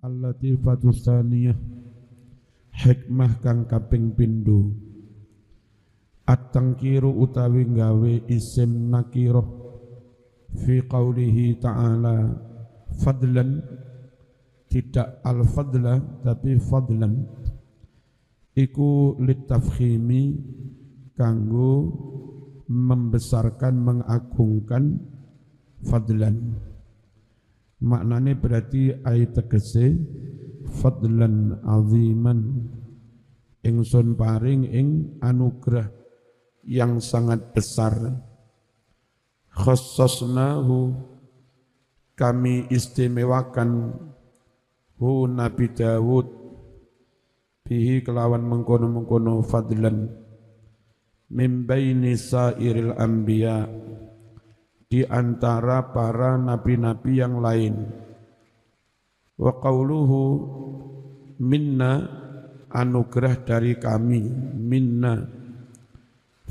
Al-Latifatu Tsaniyah, hikmah kang kaping pindho. At-tangkiru utawi gawe isim nakiroh fi qawlihi ta'ala fadlan, tidak al-fadla tapi fadlan, iku litafkhimi kanggo membesarkan mengagungkan fadlan. Maknanya berarti ayat tegese fadlan aziman, ingsun paring ing anugerah yang sangat besar. Khassasnahu, kami istimewakan hu Nabi Dawud bihi kelawan mengkono-mengkono fadlan min baini sairil anbiya, di antara para nabi-nabi yang lain. Wa qauluhu minna, anugerah dari kami, minna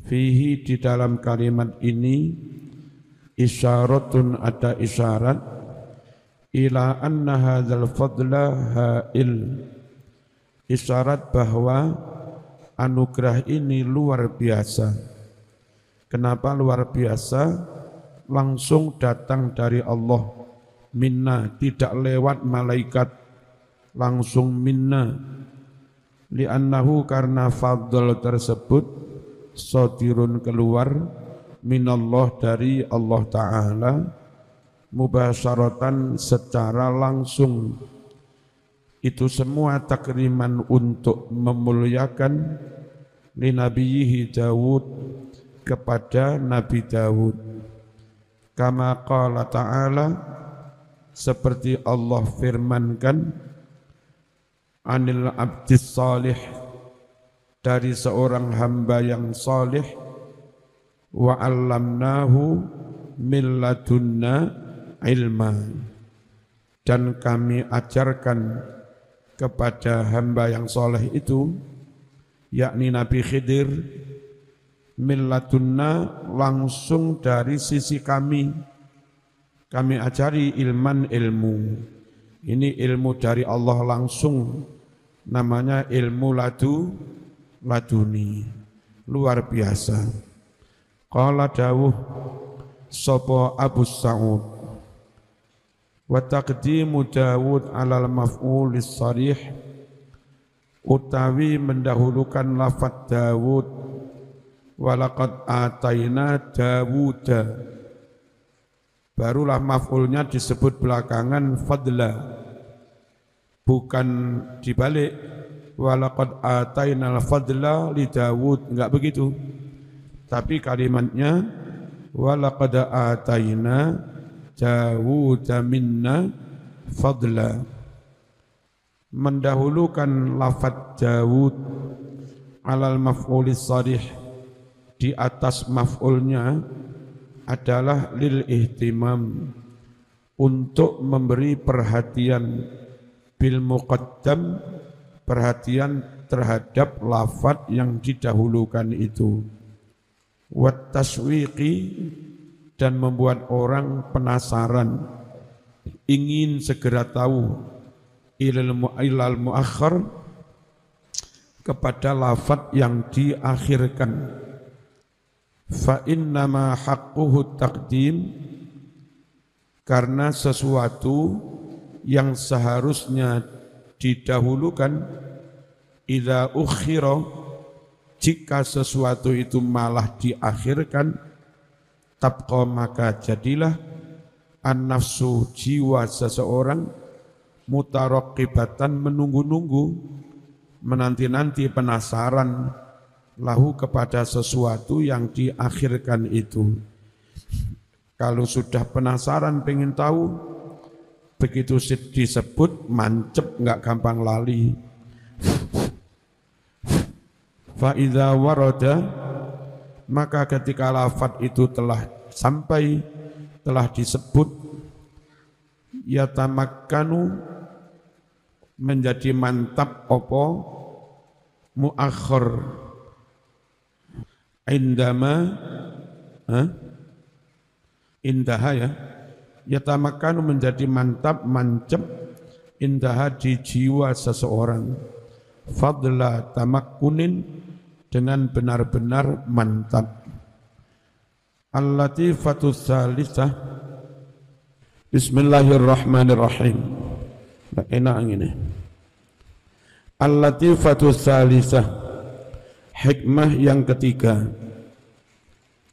fihi, di dalam kalimat ini isyaratun, ada isyarat ila anna hadzal fadla ha'il, isyarat bahwa anugerah ini luar biasa. Kenapa luar biasa? Langsung datang dari Allah, minna, tidak lewat malaikat, langsung minna. Li'annahu, karena fadl tersebut sodirun, keluar minallah, dari Allah Ta'ala, mubasyaratan, secara langsung. Itu semua takriman untuk memuliakan li nabiyhi Dawud, kepada Nabi Dawud. Kama qala ta'ala, seperti Allah firmankan, anil abdis salih, dari seorang hamba yang salih, wa 'allamnahu min ladunna ilma, dan kami ajarkan kepada hamba yang saleh itu, yakni Nabi Khidir, min ladunna, langsung dari sisi kami ajari ilman, ilmu. Ini ilmu dari Allah langsung, namanya ilmu laduni, luar biasa. Qala dawuh sapa Abu Sa'ud, wa taqdimu Dawud alal maf'ulis sarih, utawi mendahulukan lafaz Dawud, walaqad ataina Dawuda, barulah maf'ulnya disebut belakangan fadla, bukan dibalik walaqad ataina al-fadla li Dawud, enggak begitu, tapi kalimatnya walaqad ataina Dawuda minna fadla, mendahulukan lafaz Dawud alal maf'ulis sarih, di atas maf'ulnya adalah lil ihtimam, untuk memberi perhatian, bil muqaddam, perhatian terhadap lafaz yang didahulukan itu, wat taswiqi, dan membuat orang penasaran, ingin segera tahu, ilal muakhir, kepada lafaz yang diakhirkan. Fa innama haqquhu taqdim, karena sesuatu yang seharusnya didahulukan, idza ukhira, jika sesuatu itu malah diakhirkan, tabqa, maka jadilah an-nafsu, jiwa seseorang, mutaraqibatan, menunggu-nunggu, menanti-nanti, penasaran, lahu, kepada sesuatu yang diakhirkan itu. Kalau sudah penasaran, pengen tahu, begitu disebut mancep, enggak gampang lali. Fa idza warada, maka ketika lafaz itu telah sampai, telah disebut, yatamakkanu, menjadi mantap opo muakhir, indama indaha, ya, yatamakkanu, menjadi mantap, mancep, indaha di jiwa seseorang, fadla tamakkunin dengan benar-benar mantap. Al-latifatus salisah. Bismillahirrahmanirrahim. Enak ini. Al-latifatus salisah, hikmah yang ketiga.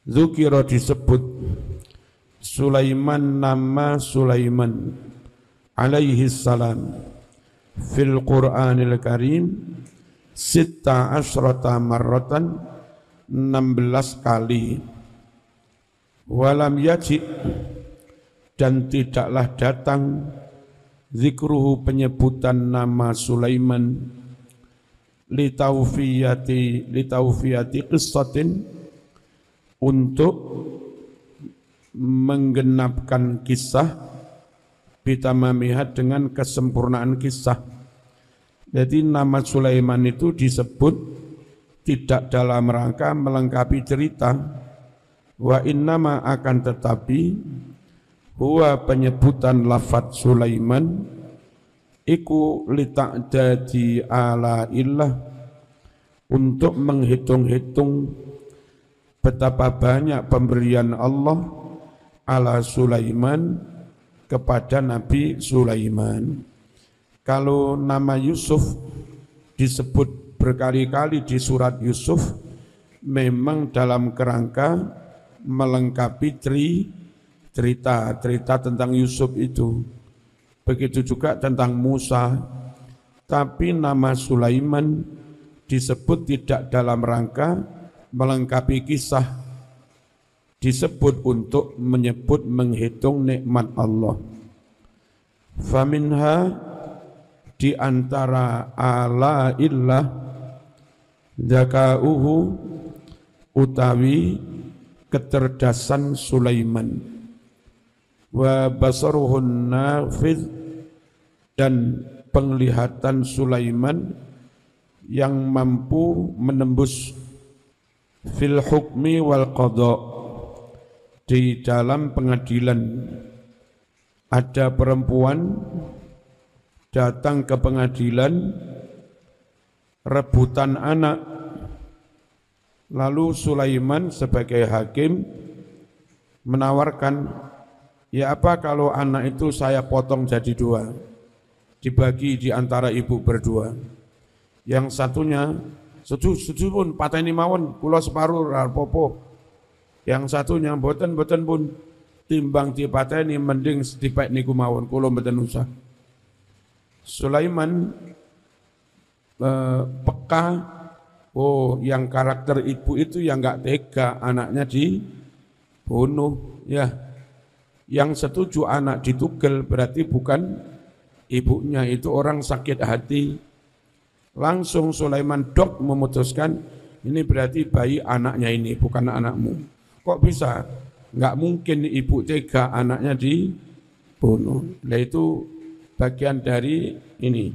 Dzukira disebut Sulaiman, nama Sulaiman alaihi salam fil Qur'anil Karim 16 marratan, 16 kali. Walam yaji, dan tidaklah datang zikruhu penyebutan nama Sulaiman litaufiyati qissatin, untuk menggenapkan kisah, bitamamihat dengan kesempurnaan kisah. Jadi nama Sulaiman itu disebut tidak dalam rangka melengkapi cerita, wa innama akan tetapi huwa penyebutan lafadz Sulaiman iku lita'dadi ala illah, untuk menghitung-hitung betapa banyak pemberian Allah ala Sulaiman, kepada Nabi Sulaiman. Kalau nama Yusuf disebut berkali-kali di surat Yusuf, memang dalam kerangka melengkapi cerita tentang Yusuf itu. Begitu juga tentang Musa. Tapi nama Sulaiman disebut tidak dalam rangka melengkapi kisah, disebut untuk menyebut menghitung nikmat Allah. Faminha, di antara ala illah, zakauhu utawi kecerdasan Sulaiman, wa basaruhun nafidh, dan penglihatan Sulaiman yang mampu menembus fil hukmi wal qada, di dalam pengadilan. Ada perempuan datang ke pengadilan rebutan anak, lalu Sulaiman sebagai hakim menawarkan, ya apa kalau anak itu saya potong jadi dua, dibagi di antara ibu berdua. Yang satunya setuju pun pateni mawon, kula separuh rapopo. Yang satunya boten pun, timbang dipateni mending dipek niku mawon, kula mboten usah. Sulaiman peka, oh yang karakter ibu itu yang enggak tega anaknya dibunuh, ya. Yang setuju anak ditugel berarti bukan ibunya, itu orang sakit hati. Langsung Sulaiman dok memutuskan, ini berarti bayi anaknya ini, bukan anakmu. Kok bisa? Enggak mungkin ibu tega anaknya dibunuh. Nah itu bagian dari ini.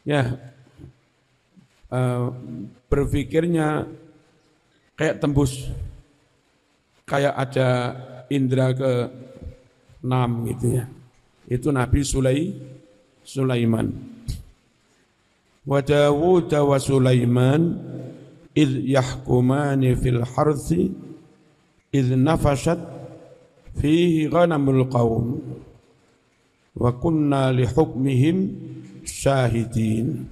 Ya, berpikirnya kayak tembus, kayak ada indera ke-6 gitu ya. Itu Nabi Sulaiman. Wa Dawud wa Sulaiman idh yahkumani fil harthi idh nafashat fihi ghanamul qaum wa kunna li hukmihim syahidin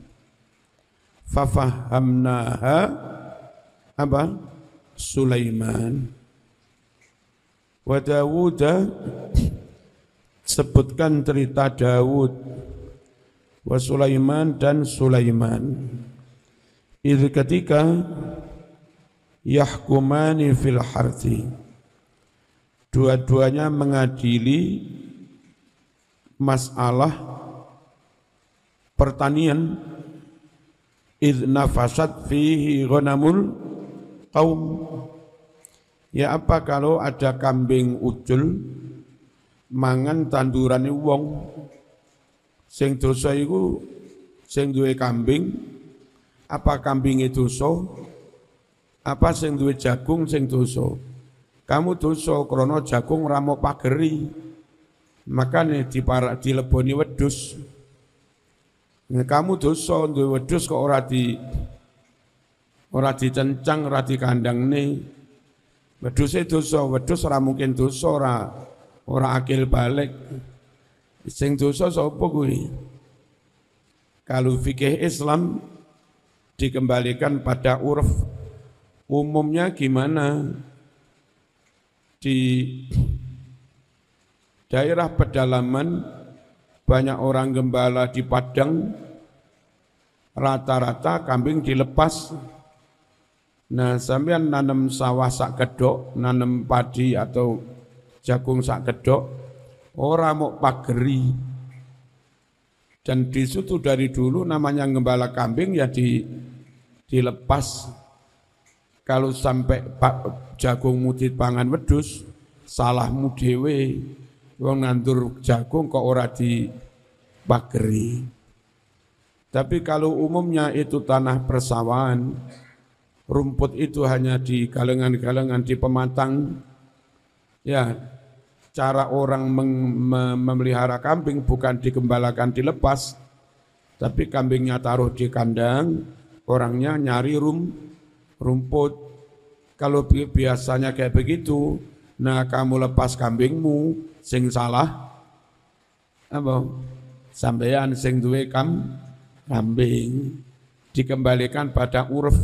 fafahamnaha apa Sulaiman. Wa Dawud, sebutkan cerita Dawud, wa Sulaiman, dan Sulaiman. Idh ketika yahkumani fil harthi, dua-duanya mengadili masalah pertanian. Idh nafasat fihi ghanamul qaum, ya apa kalau ada kambing ucul mangan tandurane wong. Sing dosa iku sing duwe kambing, apa kambinge dosa, apa sing duwe jagung sing dosa. Kamu dosa krana jagung ramok pageri. Makanya dileboni wedhus. Nah, kamu dosa duwe wedhus kok ora dicencang, ora dikandhangne. Wedhuse dosa, wedhus ora mungkin dosa, ora akil balik. Sing dosa sapa kuwi? Kalau fikih Islam dikembalikan pada urf, umumnya gimana? Di daerah pedalaman banyak orang gembala di padang, rata-rata kambing dilepas. Nah, sampean nanam sawah sak kedok, nanam padi atau jagung sak kedok, ora mau pageri. Dan di situ dari dulu namanya gembala kambing ya dilepas. Kalau sampai jagungmu dipangan wedhus, salahmu dhewe. Wong nandur jagung kok ora dipageri. Tapi kalau umumnya itu tanah persawahan, rumput itu hanya di galengan-galengan di pematang. Ya, cara orang memelihara kambing bukan digembalakan dilepas, tapi kambingnya taruh di kandang, orangnya nyari rumput. Kalau biasanya kayak begitu, nah kamu lepas kambingmu, sing salah apa? Sampeyan sing duwe kambing. Dikembalikan pada uruf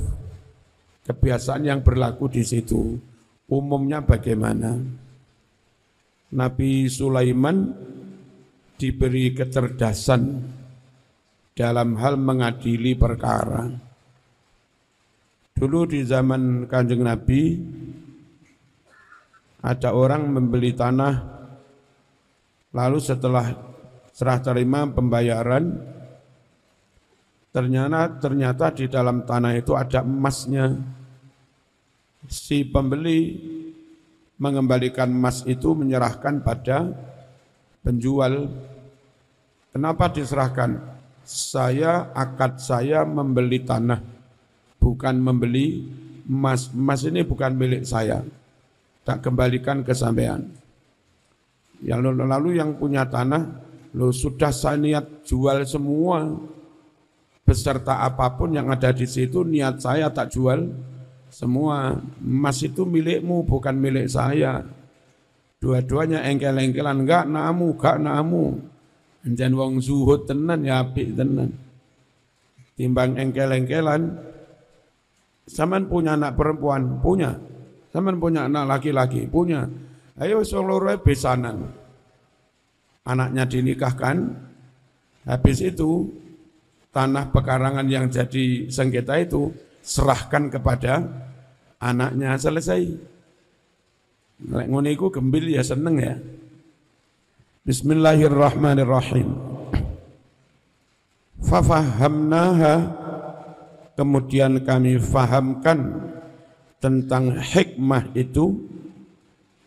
kebiasaan yang berlaku di situ. Umumnya bagaimana? Nabi Sulaiman diberi kecerdasan dalam hal mengadili perkara. Dulu di zaman Kanjeng Nabi ada orang membeli tanah, lalu setelah serah terima pembayaran, ternyata di dalam tanah itu ada emasnya. Si pembeli mengembalikan emas itu, menyerahkan pada penjual. Kenapa diserahkan? Akad saya membeli tanah, bukan membeli emas. Emas ini bukan milik saya, tak kembalikan ke sampean. Lalu yang punya tanah, sudah saya niat jual semua, beserta apapun yang ada di situ, niat saya tak jual semua. Emas itu milikmu, bukan milik saya. Dua-duanya engkel-engkelan, gak namu. Jangan wong zuhud tenan ya apik tenan. Timbang engkel-engkelan. Saman punya anak perempuan, punya. Saman punya anak laki-laki, punya. Ayo seluruh besanan. Anaknya dinikahkan, habis itu tanah pekarangan yang jadi sengketa itu serahkan kepada anaknya, selesai. Lek ngono iku gembil ya seneng ya. Bismillahirrahmanirrahim. Fafahamnaha, kemudian kami fahamkan tentang hikmah itu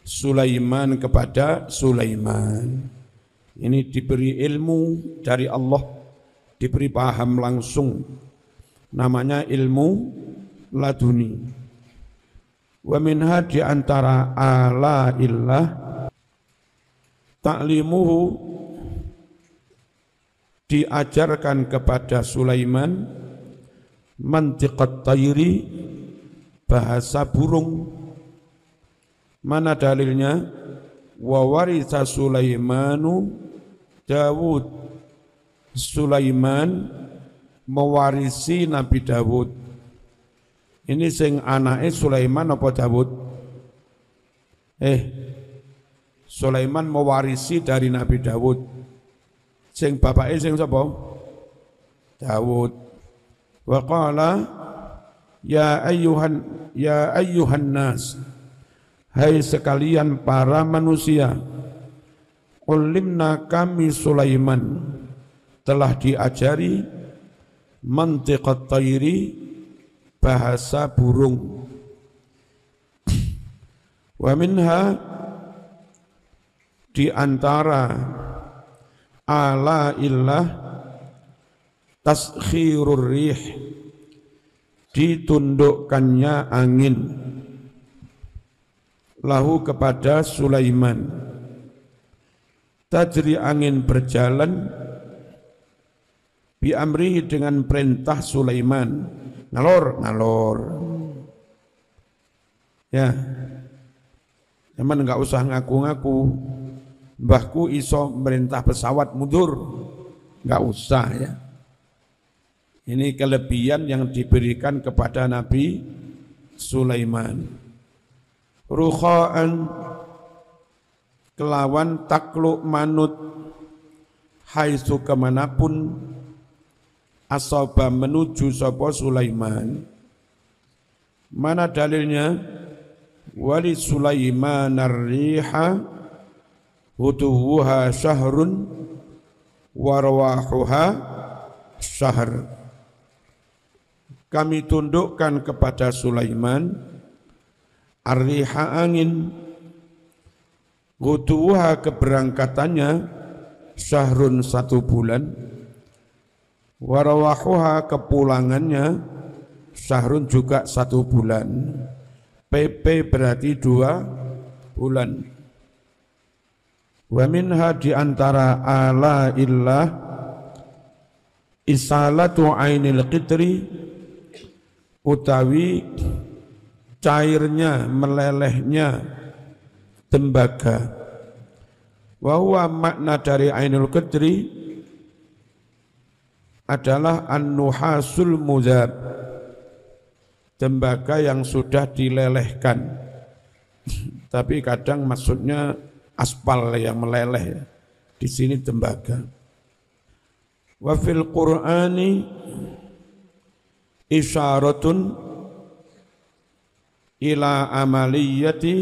Sulaiman kepada Sulaiman. Ini diberi ilmu dari Allah, diberi paham langsung. Namanya ilmu laduni. Wa minha di antara ala illah ta'limuhu, diajarkan kepada Sulaiman mantiqat tayri, bahasa burung. Mana dalilnya? Wa waritha Sulaimanu Dawud. Sulaiman mewarisi Nabi Dawud. Ini sing anake Sulaiman apa Dawud? Sulaiman mewarisi dari Nabi Dawud. Sing bapake sing sapa? Dawud. Wa qala ya ayyuhan nas, hai sekalian para manusia, ulimna kami Sulaiman telah diajari mantiqat tayri, bahasa burung. Wa minha, di antara ala illah taskhirur rih, ditundukkannya angin, lahu kepada Sulaiman. tajri angin berjalan bi amrihi dengan perintah Sulaiman, ngalor ya. Cuman enggak usah ngaku-ngaku mbahku iso merintah pesawat mundur, enggak usah ya. Ini kelebihan yang diberikan kepada Nabi Sulaiman. Rukha'an kelawan takluk manut haitsu kemanapun asaba menuju sapa Sulaiman. Mana dalilnya? Wali Sulaiman ar-riha hutuha syahrun warwahuha syahr. Kami tundukkan kepada Sulaiman ar-riha angin, hutuha keberangkatannya syahrun 1 bulan, warwahuha kepulangannya syahrun juga 1 bulan. PP berarti 2 bulan. Wa minha diantara ala illah isalatu ainil qitri utawi cairnya melelehnya tembaga. Wa huwa makna dari ainul qitri adalah an-nuhasul muzab, tembaga yang sudah dilelehkan. Tapi kadang maksudnya aspal yang meleleh ya. Di sini tembaga. Wa fil Qur'ani isyaratun ila amaliyati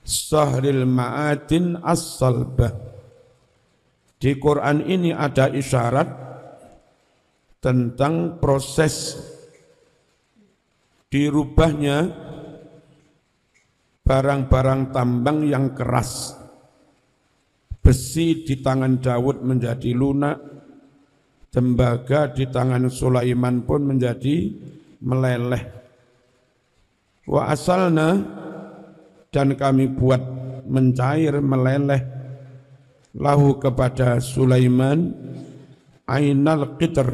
sahril ma'atin as-salbah. Di Quran ini ada isyarat tentang proses dirubahnya barang-barang tambang yang keras. Besi di tangan Daud menjadi lunak, tembaga di tangan Sulaiman pun menjadi meleleh. Wa asalna, dan kami buat mencair meleleh, lahu kepada Sulaiman ainal qitr,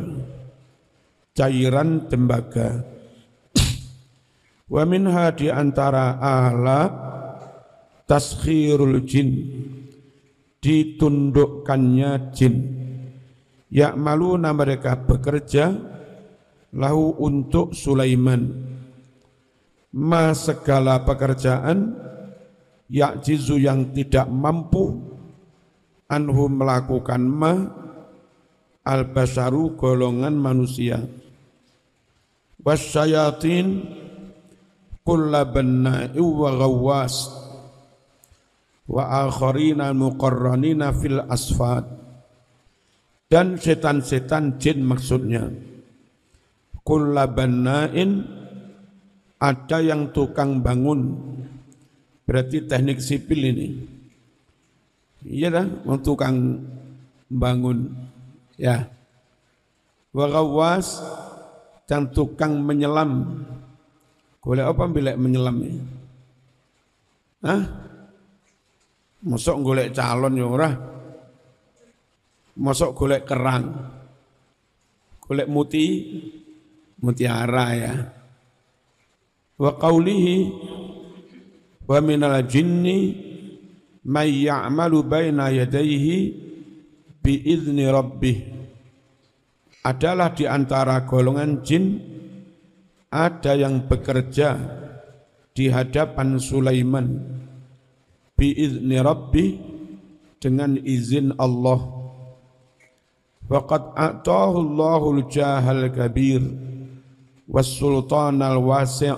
cairan tembaga. Wa minha di antara ala taskhirul jin, ditundukkannya jin. Ya'maluna mereka bekerja lahu untuk Sulaiman ma segala pekerjaan ya'jizu yang tidak mampu anhu melakukan ma al-basharu golongan manusia. Wasyayatin kulla banna'i wa ghawwas wa akharina muqarranina fil asfad. Dan setan-setan jin maksudnya. Kulla banna'in, ada yang tukang bangun. Berarti teknik sipil ini. Iya dah, tukang bangun. Ya. Wa ghawwas, dan tukang menyelam. Golek apa bilek menyelam ya? Hah? Mosok golek calon ya ora? Mosok golek kerang? Golek mutiara ya. Wa qawlihi wa minal jinni may ya'malu baina yadayhi bi idzni rabbih. Adalah di antara golongan jin ada yang bekerja di hadapan Sulaiman biizni Rabbi, dengan izin Allah. Waqad a'tahu Allahul jahal kabir was sultanal wasi'.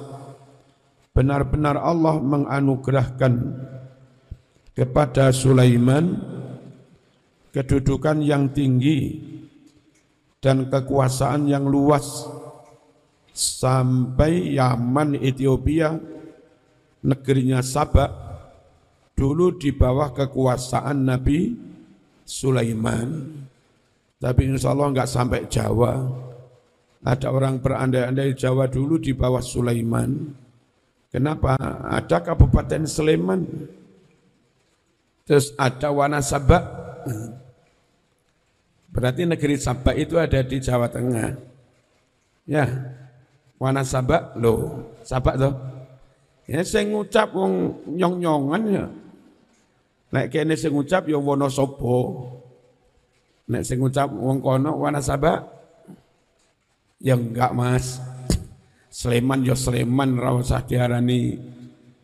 Benar-benar Allah menganugerahkan kepada Sulaiman kedudukan yang tinggi dan kekuasaan yang luas. Sampai Yaman, Ethiopia, negerinya Sabak, dulu di bawah kekuasaan Nabi Sulaiman. Tapi insya Allah enggak sampai Jawa. Ada orang berandai-andai Jawa dulu di bawah Sulaiman. Kenapa? Ada Kabupaten Sleman. Terus ada Wanasaba. Berarti negeri Sabak itu ada di Jawa Tengah. Ya, Wanasaba loh, Sabak toh. Ya saya ngucap wong nyong-nyongan ya. Nek kene sing ngucap ya Wonosobo. Nek sing ngucap wong kono Wanasaba ya enggak Mas. Sleman ya Sleman ra usah diarani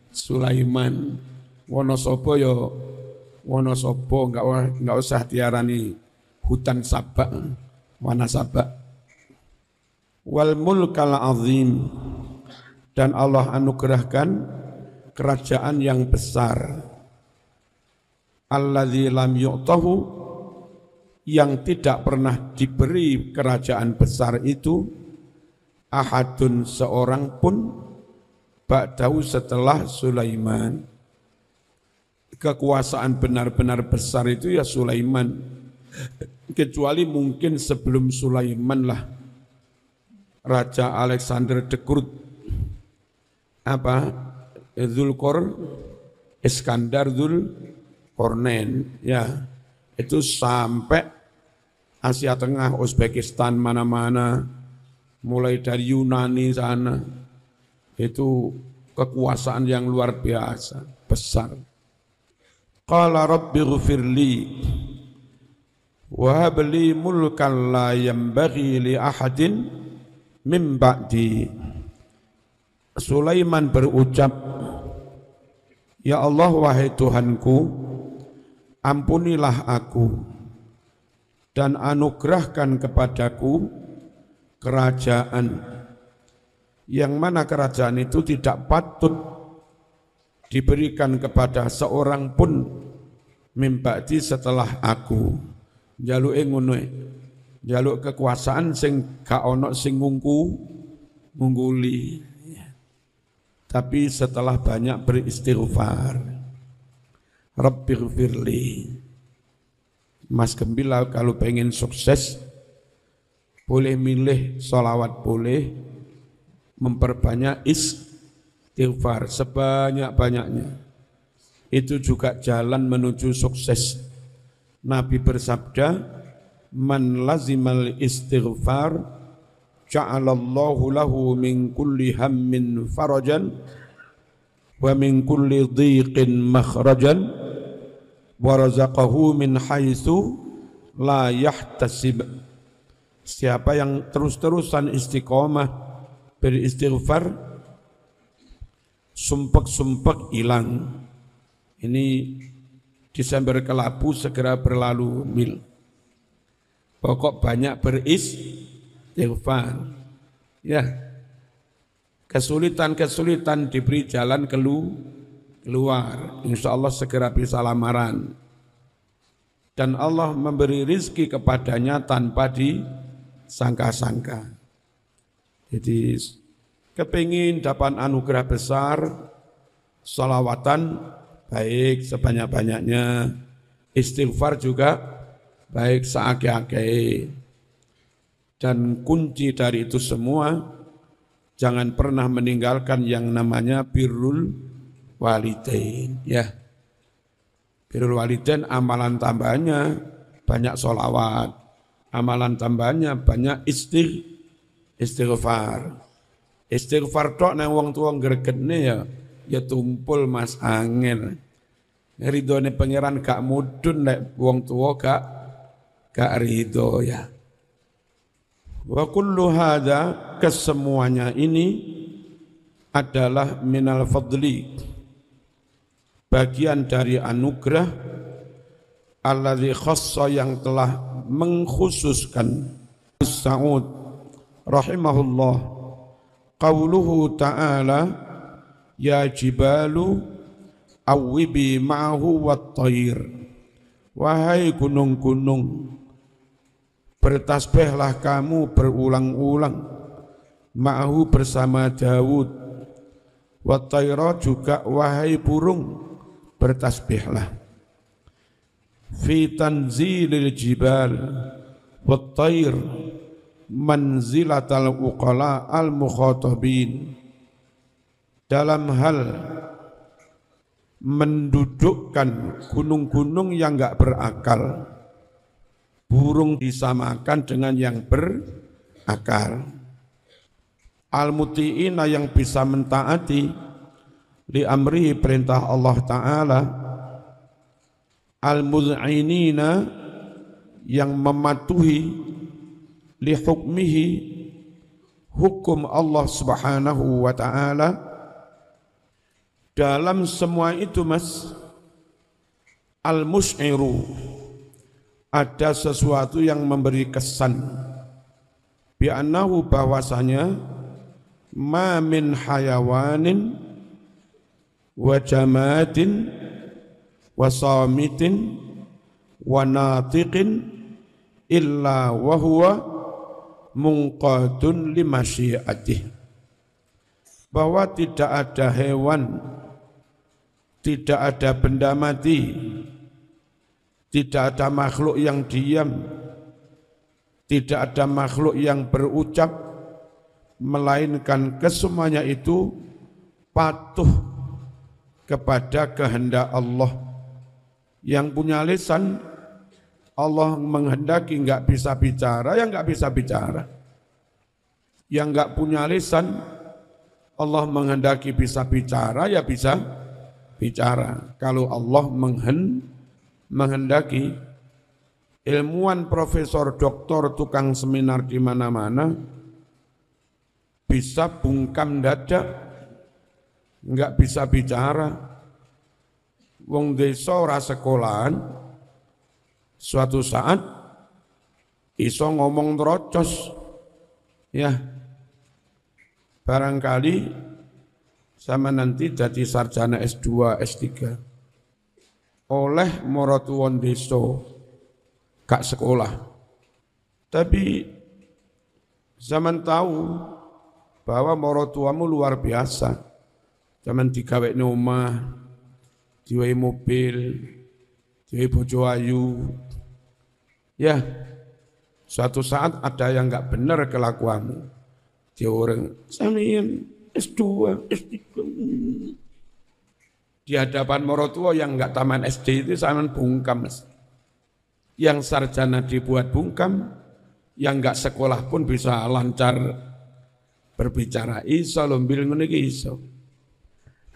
Sulaiman. Wonosobo ya Wonosobo enggak usah diarani hutan Sabak, Wanasaba. Wal mulkal azim, dan Allah anugerahkan kerajaan yang besar. Alladzi lam yu'tahu, yang tidak pernah diberi kerajaan besar itu ahadun, seorang pun, ba'dahu, setelah Sulaiman. Kekuasaan benar-benar besar itu ya Sulaiman, kecuali mungkin sebelum Sulaiman lah Raja Alexander the Great, Iskandar Dzulqarnain, ya itu sampai Asia Tengah, Uzbekistan, mana-mana, mulai dari Yunani sana, itu kekuasaan yang luar biasa, besar. Qala rabbi ghfirli wa hab li mulkan la yanbaghi li ahadin min ba'di. Sulaiman berucap, ya Allah, wahai Tuhanku, ampunilah aku dan anugerahkan kepadaku kerajaan yang mana kerajaan itu tidak patut diberikan kepada seorang pun mimba'di, setelah aku. Jaluke ngono, jaluk kekuasaan sing gak ono sing ngungguli, tapi setelah banyak beristighfar. Rabbighfirli. Mas Gembila kalau pengen sukses boleh milih sholawat, boleh memperbanyak istighfar sebanyak-banyaknya. Itu juga jalan menuju sukses. Nabi bersabda, man lazimal istighfar ja'alallahu lahu min kulli hammin farajan wa min kulli dhiqin makhrajan wa razaqahu min haitsu la yahtasib. Siapa yang terus-terusan istiqomah beristighfar, sumpek-sumpek hilang. Ini Desember kelabu segera berlalu mil. Pokok banyak beristighfar. Ya, kesulitan-kesulitan diberi jalan keluar. Insya Allah segera bisa lamaran. Dan Allah memberi rizki kepadanya tanpa disangka-sangka. Jadi kepingin dapat anugerah besar, sholawatan baik sebanyak-banyaknya, istighfar juga baik seakeh-akeh. Dan kunci dari itu semua, jangan pernah meninggalkan yang namanya birrul walidain. Ya, birrul walidain amalan tambahnya banyak sholawat, amalan tambahnya banyak istighfar. Istighfar tok nang wong tuwa gregetne ya tumpul Mas angel. Ridone pangeran gak mudun nek wong tuwa gak ridho ya. Wa kullu hadza, kesemuanya ini adalah minal fadli, bagian dari anugerah alladzi khassa, yang telah mengkhususkan. Sa'ud rahimahullah, qauluhu ta'ala ya jibalu awwibi ma'ahu wat-thair, wahai gunung-gunung, bertasbihlah kamu berulang-ulang, ma'ahu, bersama Daud, wat-thaira, juga wahai burung, bertasbihlah. Fi tanzilil jibal wat-thair manzilatal uqala al-mukhatabin, dalam hal mendudukkan gunung-gunung yang enggak berakal. Burung disamakan dengan yang berakal. Al-muti'ina yang bisa mentaati li amri perintah Allah Ta'ala. Al-muz'inina yang mematuhi li hukmihi hukum Allah Subhanahu wa Ta'ala. Dalam semua itu Mas, al-mus'iru ada sesuatu yang memberi kesan bi'annahu bahwasanya ma min hayawanin wa jamatin wa samitin wa natiqin illa wa huwa munqadun li masyiatih, bahwa tidak ada hewan, tidak ada benda mati, tidak ada makhluk yang diam, tidak ada makhluk yang berucap, melainkan kesemuanya itu patuh kepada kehendak Allah. Yang punya lisan, Allah menghendaki enggak bisa bicara, ya enggak bisa bicara. Yang enggak punya lisan, Allah menghendaki bisa bicara, ya bisa bicara. Kalau Allah menghendaki, ilmuwan, profesor, doktor, tukang seminar di mana-mana bisa bungkam dada, enggak bisa bicara. Wong desa ora sekolahan, suatu saat iso ngomong terocos, ya barangkali sama nanti jadi sarjana S2, S3 oleh maratuwon desa gak sekolah. Tapi zaman tahu bahwa maratuwamu luar biasa. Zaman digawe omah, diwehi mobil, diwehi bojo ayu. Ya, suatu saat ada yang enggak benar kelakuanmu. Dia orang sampeyan S2, S3. Di hadapan morotua yang enggak taman SD itu sampean bungkam. Yang sarjana dibuat bungkam, yang enggak sekolah pun bisa lancar berbicara. Iso lho bil ngene iki iso.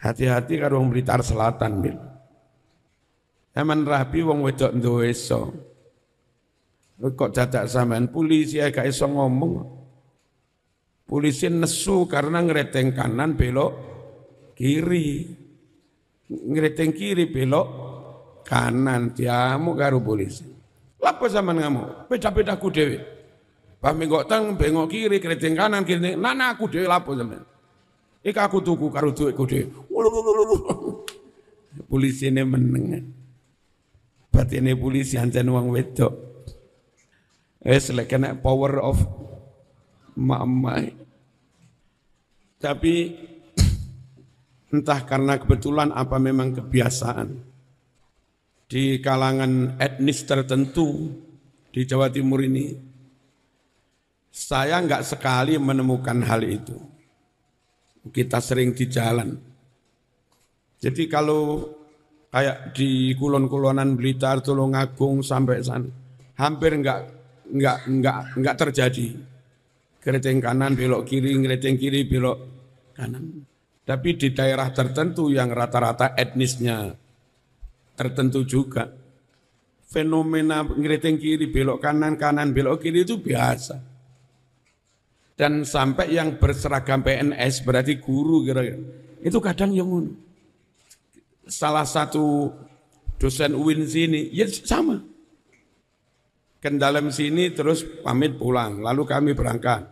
Hati-hati karo wong Blitar Selatan bil. Eman rapi wong wedok duwe iso. Kok dadak sampean polisi gak iso ngomong. Polisi nesu karena ngereteng kanan belok kiri. Ngereteng kiri belok kanan, diamuk karo polisi. Lapo sampean ngamuk? Beda-bedaku dhewe. Bah menggok teng bengok kiri, ngereteng kanan, kiri nana aku dhewe lapo sampean. Iki aku tuku karo duitku dhewe. Polisine meneng. Batine polisi ancen wong wedok. Wis lek kena power of mak-mak. Tapi entah karena kebetulan apa memang kebiasaan di kalangan etnis tertentu di Jawa Timur ini, saya enggak sekali menemukan hal itu. Kita sering di jalan. Jadi kalau kayak di kulon-kulonan Blitar, Tulungagung sampai sana, hampir enggak terjadi. Ngereteng kanan belok kiri, ngereteng kiri belok kanan. Tapi di daerah tertentu yang rata-rata etnisnya tertentu juga, fenomena ngereteng kiri belok kanan, kanan belok kiri itu biasa. Dan sampai yang berseragam PNS berarti guru kira-kira, itu kadang yang salah satu dosen UIN sini, ya sama. Kendalem sini terus pamit pulang, lalu kami berangkat.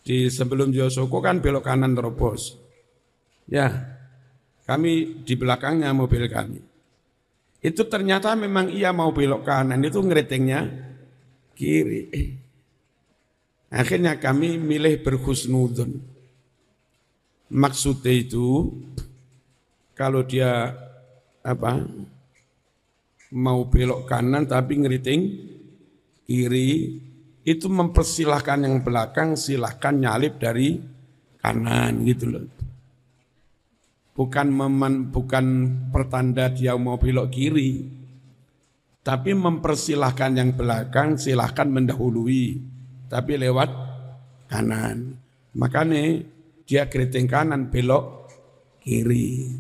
Di sebelum Josoko kan belok kanan terobos. Ya, kami di belakangnya mobil kami. Itu ternyata memang ia mau belok kanan, itu ngeretengnya kiri. Akhirnya kami milih berhusnudun. Maksudnya itu, kalau dia mau belok kanan tapi ngeriting kiri, itu mempersilahkan yang belakang silahkan nyalip dari kanan gitu loh. bukan pertanda dia mau belok kiri, tapi mempersilahkan yang belakang silahkan mendahului, tapi lewat kanan. Makanya dia keriting kanan belok kiri.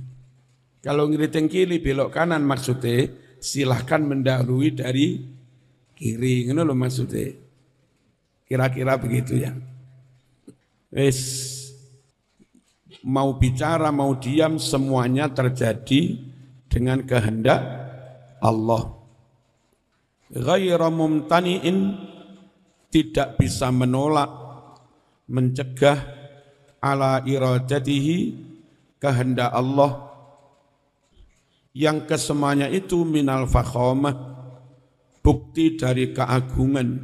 Kalau ngeriting kiri belok kanan maksudnya silahkan mendahului dari kiri. Ngono lho maksudnya. Kira-kira begitu ya. Wes mau bicara mau diam semuanya terjadi dengan kehendak Allah. Ghairu mumtani'in, tidak bisa menolak, mencegah ala iradatihi, kehendak Allah yang kesemuanya itu minal fakhamah, bukti dari keagungan,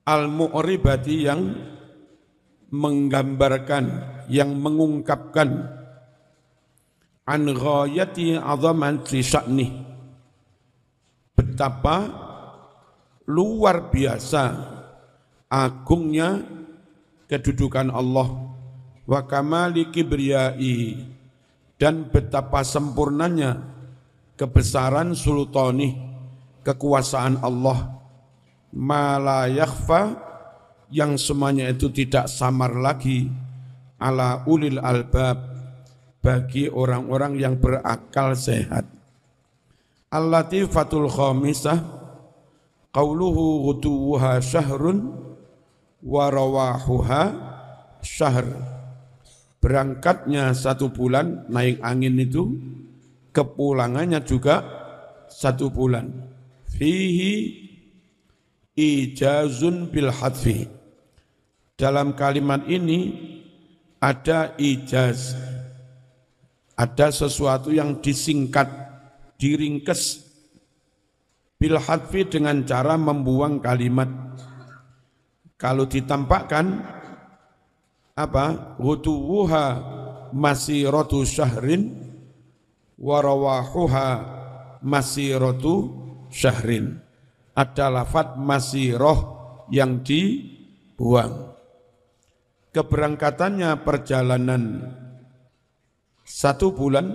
al-mu'ribati, yang menggambarkan, yang mengungkapkan, an ghayati azamati sya'nih, betapa luar biasa agungnya kedudukan Allah, wa kamali kibriyai, dan betapa sempurnanya kebesaran sultani, kekuasaan Allah, ma la yakhfa, yang semuanya itu tidak samar lagi, ala ulil albab, bagi orang-orang yang berakal sehat. Al-latifatul khamisah, qauluhu ghutuwuha syahrun wa rawahuha syahr, berangkatnya 1 bulan, naik angin itu, kepulangannya juga 1 bulan. Fihi ijazun bil hadfi, dalam kalimat ini ada ijaz, ada sesuatu yang disingkat, diringkes, bil hadfi, dengan cara membuang kalimat. Kalau ditampakkan apa? Ghutuwuha masiratu syahrin wa rawahuha masiratu syahrin. Ada lafadz masiroh yang dibuang. Keberangkatannya perjalanan 1 bulan,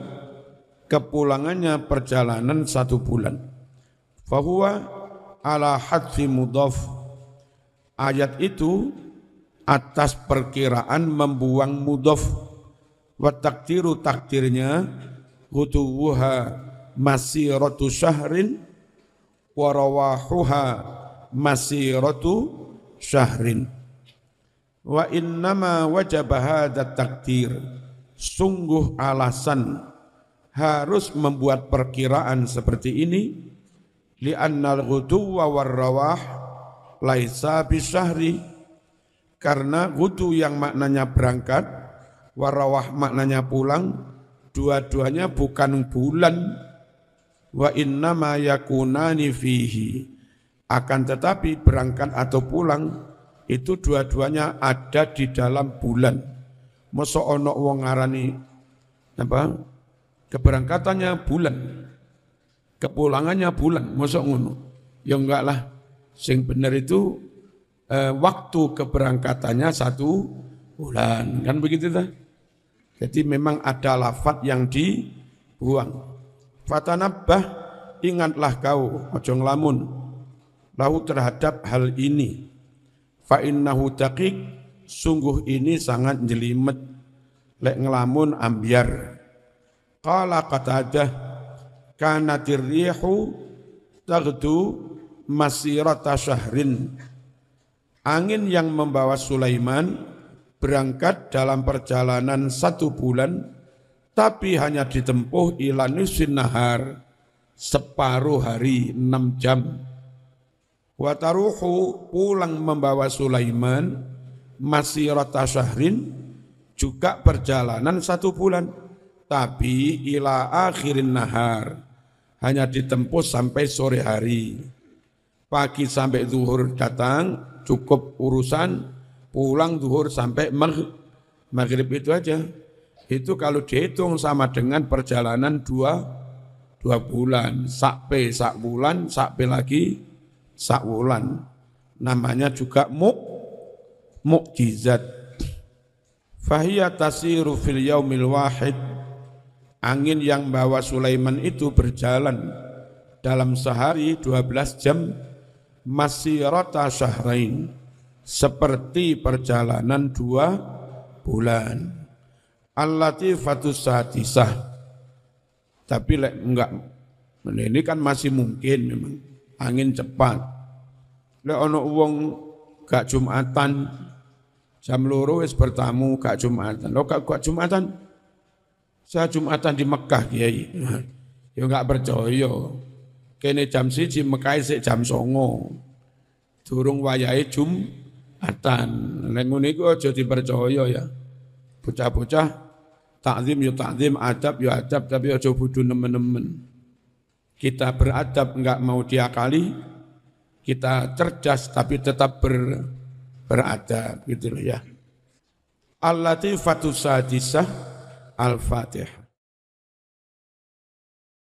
kepulangannya perjalanan 1 bulan. Fahuwa ala hadfi mudhaf, ayat itu atas perkiraan membuang mudhaf, wa takdiru, takdirnya, ghutuwuha masiratu syahrin wa rawahuha masiratu syahrin. Wa innama wajaba hadza takdir, sungguh alasan harus membuat perkiraan seperti ini, li'annal ghutuwa war rawah laisa bisyahri, karena ghutu yang maknanya berangkat, warawah maknanya pulang, dua-duanya bukan bulan. Wa innama yakunani fihi, akan tetapi berangkat atau pulang itu dua-duanya ada di dalam bulan. Masa ono wong ngarani apa? Keberangkatannya bulan, kepulangannya bulan, masa ngono? Ya enggak lah. Sing benar itu waktu keberangkatannya 1 bulan, kan begitu dah. Jadi memang ada lafadz yang dibuang. Fatanabbah, ingatlah kau, ojo nglamun, lahu terhadap hal ini. Fa innahu taqiq, sungguh ini sangat jelimet, lek nglamun ambiar. Qala Qatadah, kanatir rihu taghdu masirata syahrin, angin yang membawa Sulaiman berangkat dalam perjalanan 1 bulan, tapi hanya ditempuh ila nisfin nahar, separuh hari, 6 jam. Wa taruhu, pulang membawa Sulaiman masirata syahrin, juga perjalanan 1 bulan, tapi ila akhirin nahar, hanya ditempuh sampai sore hari. Pagi sampai zuhur datang, cukup urusan, pulang zuhur sampai maghrib itu aja. Itu kalau dihitung sama dengan perjalanan 2 bulan, sakpe sak bulan, sakpe lagi sak bulan. Namanya juga mukjizat. Fahiya tasiru fil yaumil wahid, Angin yang bawa Sulaiman itu berjalan dalam sehari 12 jam masirata syahrain, seperti perjalanan 2 bulan. Al-latifatus sadisah. Tapi enggak, ini kan masih mungkin memang angin cepat. Lek ono wong gak Jumatan jam 2 wis bertamu gak Jumatan. Lo gak Jumatan? Saya Jumatan di Mekah kiai. Ya enggak percaya. Kene jam 1 Mekah sik jam 09. Durung wayahe Jumatan. Lek ngene iku aja dipercaya ya. Bocah-bocah takzim ya takzim, adab ya adab, tapi aja bodho nemen-nemen. Kita beradab enggak mau diakali, kita cerdas tapi tetap beradab gitu loh ya. Al-latifatus sadisah Al-Fatihah.